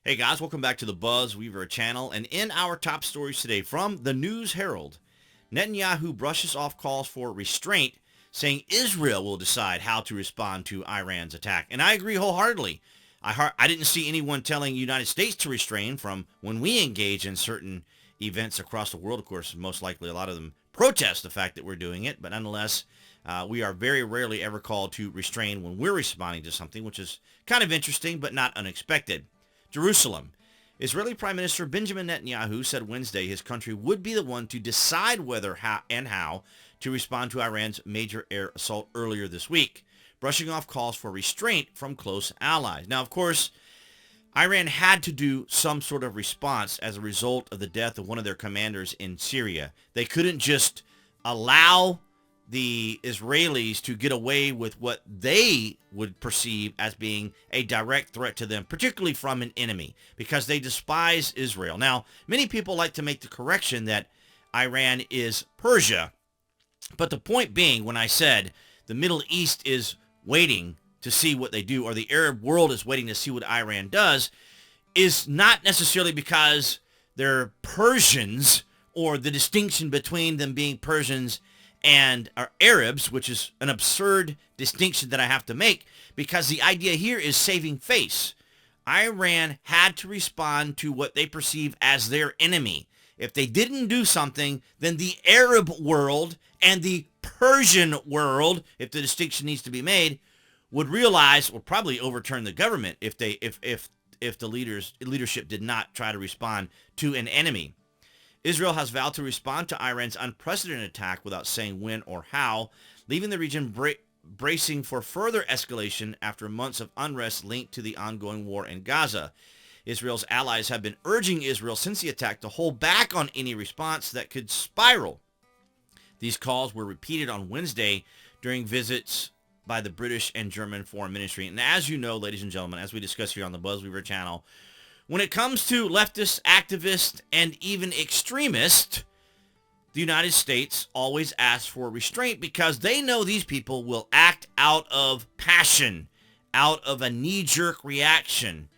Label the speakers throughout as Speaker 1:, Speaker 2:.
Speaker 1: Hey guys, welcome back to the BuzWeaver channel. And in our top stories today from the News Herald, Netanyahu brushes off calls for restraint, saying Israel will decide how to respond to Iran's attack. And I agree wholeheartedly. I didn't see anyone telling the United States to restrain from when we engage in certain events across the world. Of course, most likely a lot of them protest the fact that we're doing it, but nonetheless, we are very rarely ever called to restrain when we're responding to something, which is kind of interesting but not unexpected. Jerusalem. Israeli Prime Minister Benjamin Netanyahu said Wednesday his country would be the one to decide whether how to respond to Iran's major air assault earlier this week, brushing off calls for restraint from close allies. Now, of course, Iran had to do some sort of response as a result of the death of one of their commanders in Syria. They couldn't just allow the Israelis to get away with what they would perceive as being a direct threat to them, particularly from an enemy, because they despise Israel. Now, many people like to make the correction that Iran is Persia, but the point being, when I said the Middle East is waiting to see what they do, or the Arab world is waiting to see what Iran does, is not necessarily because they're Persians or the distinction between them being Persians and are Arabs, which is an absurd distinction that I have to make, because the idea here is saving face. Iran had to respond to what they perceive as their enemy. If they didn't do something, then the Arab world and the Persian world, if the distinction needs to be made, would realize, or probably overturn the government if the leadership did not try to respond to an enemy. Israel has vowed to respond to Iran's unprecedented attack without saying when or how, leaving the region bracing for further escalation after months of unrest linked to the ongoing war in Gaza. Israel's allies have been urging Israel since the attack to hold back on any response that could spiral. These calls were repeated on Wednesday during visits by the British and German Foreign Ministry. And as you know, ladies and gentlemen, as we discuss here on the BuzWeaver channel, when it comes to leftists, activists, and even extremists, the United States always asks for restraint because they know these people will act out of passion, out of a knee-jerk reaction,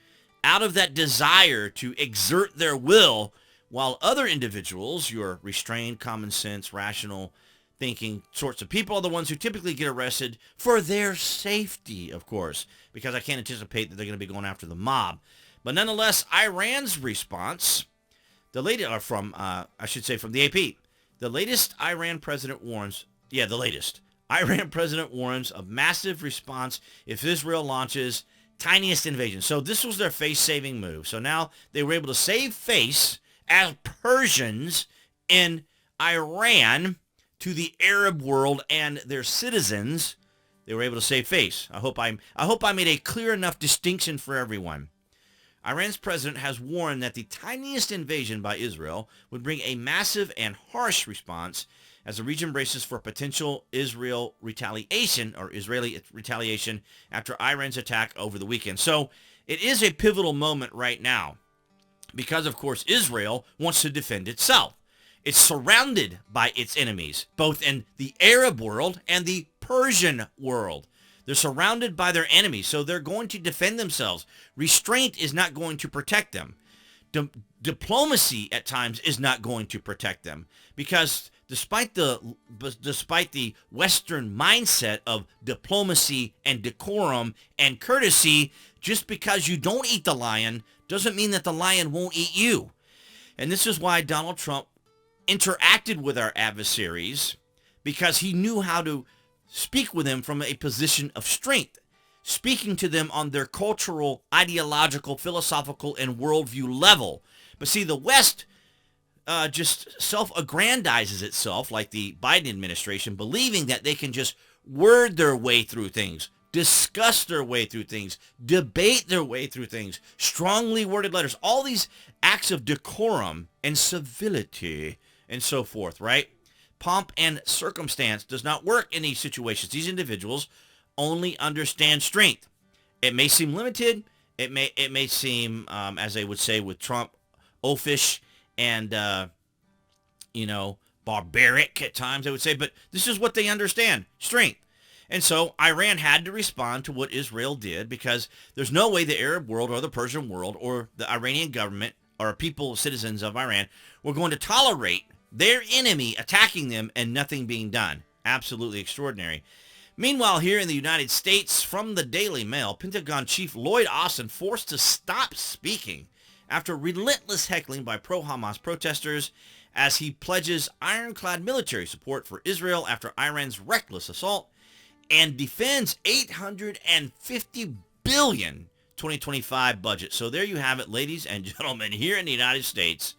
Speaker 1: out of that desire to exert their will, while other individuals, your restrained, common sense, rational thinking sorts of people, are the ones who typically get arrested for their safety, of course, because I can't anticipate that they're going to be going after the mob. But nonetheless, Iran's response, from the AP, the latest Iran president warns of massive response if Israel launches tiniest invasion. So this was their face-saving move. So now they were able to save face as Persians in Iran to the Arab world and their citizens. They were able to save face. I hope I made a clear enough distinction for everyone. Iran's president has warned that the tiniest invasion by Israel would bring a massive and harsh response as the region braces for potential Israeli retaliation after Iran's attack over the weekend. So it is a pivotal moment right now because, of course, Israel wants to defend itself. It's surrounded by its enemies, both in the Arab world and the Persian world. They're surrounded by their enemies, so they're going to defend themselves. Restraint is not going to protect them. Diplomacy at times is not going to protect them, because despite the Western mindset of diplomacy and decorum and courtesy, just because you don't eat the lion doesn't mean that the lion won't eat you. And this is why Donald Trump interacted with our adversaries, because he knew how to speak with them from a position of strength, speaking to them on their cultural, ideological, philosophical, and worldview level. But see, the West just self-aggrandizes itself, like the Biden administration, believing that they can just word their way through things, discuss their way through things, debate their way through things, strongly worded letters, all these acts of decorum and civility and so forth, right? Pomp and circumstance does not work in these situations. These individuals only understand strength. It may seem limited. It may seem, as they would say with Trump, oafish and, barbaric at times, I would say. But this is what they understand, strength. And so Iran had to respond to what Israel did, because there's no way the Arab world or the Persian world or the Iranian government or people, citizens of Iran, were going to tolerate their enemy attacking them and nothing being done. Absolutely extraordinary. Meanwhile, here in the United States, from the Daily Mail, Pentagon Chief Lloyd Austin forced to stop speaking after relentless heckling by pro-Hamas protesters as he pledges ironclad military support for Israel after Iran's reckless assault, and defends $850 billion 2025 budget. So there you have it, ladies and gentlemen. Here in the United States,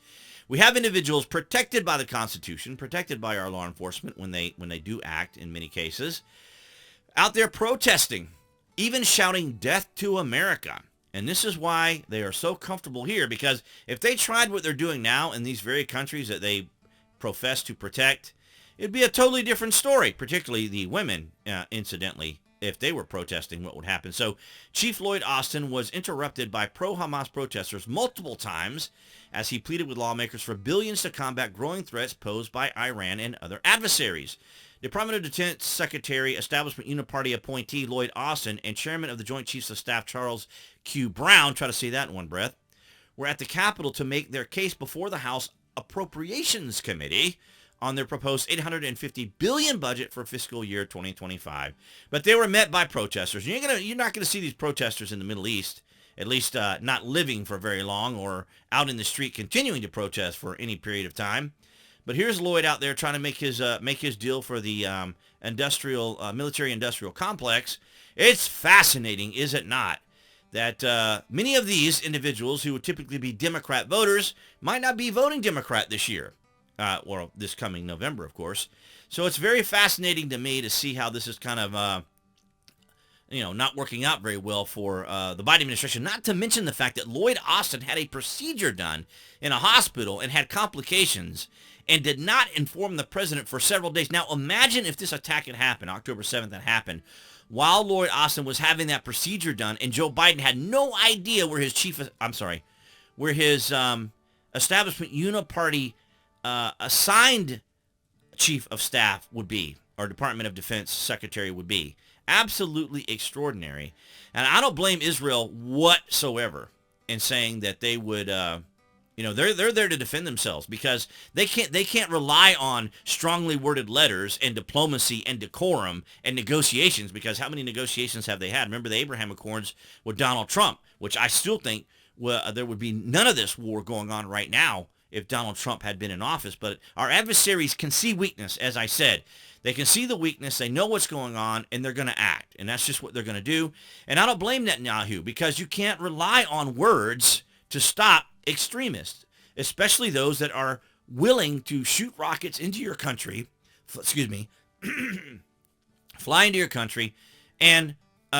Speaker 1: we have individuals protected by the Constitution, protected by our law enforcement when they do act in many cases, out there protesting, even shouting death to America. And this is why they are so comfortable here, because if they tried what they're doing now in these very countries that they profess to protect, it'd be a totally different story, particularly the women, incidentally. If they were protesting, what would happen? So Chief Lloyd Austin was interrupted by pro-Hamas protesters multiple times as he pleaded with lawmakers for billions to combat growing threats posed by Iran and other adversaries. Department of Defense Secretary, Establishment Uniparty appointee Lloyd Austin, and Chairman of the Joint Chiefs of Staff Charles Q. Brown, try to say that in one breath, were at the Capitol to make their case before the House Appropriations Committee on their proposed $850 billion budget for fiscal year 2025. But they were met by protesters. You're not going to see these protesters in the Middle East, at least not living for very long, or out in the street continuing to protest for any period of time. But here's Lloyd out there trying to make his deal for the military-industrial complex. It's fascinating, is it not, that many of these individuals who would typically be Democrat voters might not be voting Democrat this year. Well, this coming November, of course. So it's very fascinating to me to see how this is kind of, not working out very well for the Biden administration. Not to mention the fact that Lloyd Austin had a procedure done in a hospital and had complications and did not inform the president for several days. Now, imagine if this attack had happened, October 7th had happened, while Lloyd Austin was having that procedure done, and Joe Biden had no idea where his Establishment Uniparty assigned chief of staff would be, or Department of Defense secretary would be. Absolutely extraordinary. And I don't blame Israel whatsoever in saying that they would, they're there to defend themselves, because they can't rely on strongly worded letters and diplomacy and decorum and negotiations, because how many negotiations have they had? Remember the Abraham Accords with Donald Trump, which I still think there would be none of this war going on right now if Donald Trump had been in office. But our adversaries can see weakness, as I said. They can see the weakness, they know what's going on, and they're going to act. And that's just what they're going to do. And I don't blame Netanyahu, because you can't rely on words to stop extremists, especially those that are willing to shoot rockets into your country, fly into your country, and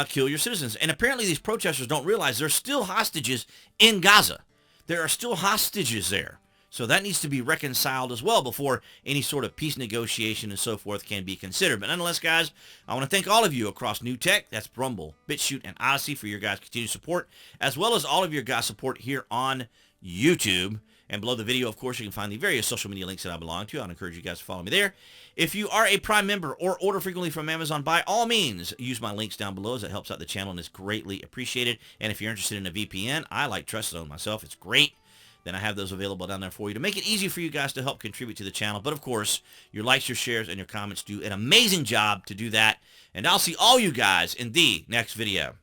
Speaker 1: kill your citizens. And apparently these protesters don't realize there's still hostages in Gaza. There are still hostages there. So that needs to be reconciled as well before any sort of peace negotiation and so forth can be considered. But nonetheless, guys, I want to thank all of you across New Tech, that's Rumble, BitChute, and Odyssey, for your guys' continued support, as well as all of your guys' support here on YouTube. And below the video, of course, you can find the various social media links that I belong to. I'd encourage you guys to follow me there. If you are a Prime member or order frequently from Amazon, by all means, use my links down below, as it helps out the channel and is greatly appreciated. And if you're interested in a VPN, I like TrustZone myself. It's great. Then I have those available down there for you to make it easy for you guys to help contribute to the channel. But of course, your likes, your shares, and your comments do an amazing job to do that. And I'll see all you guys in the next video.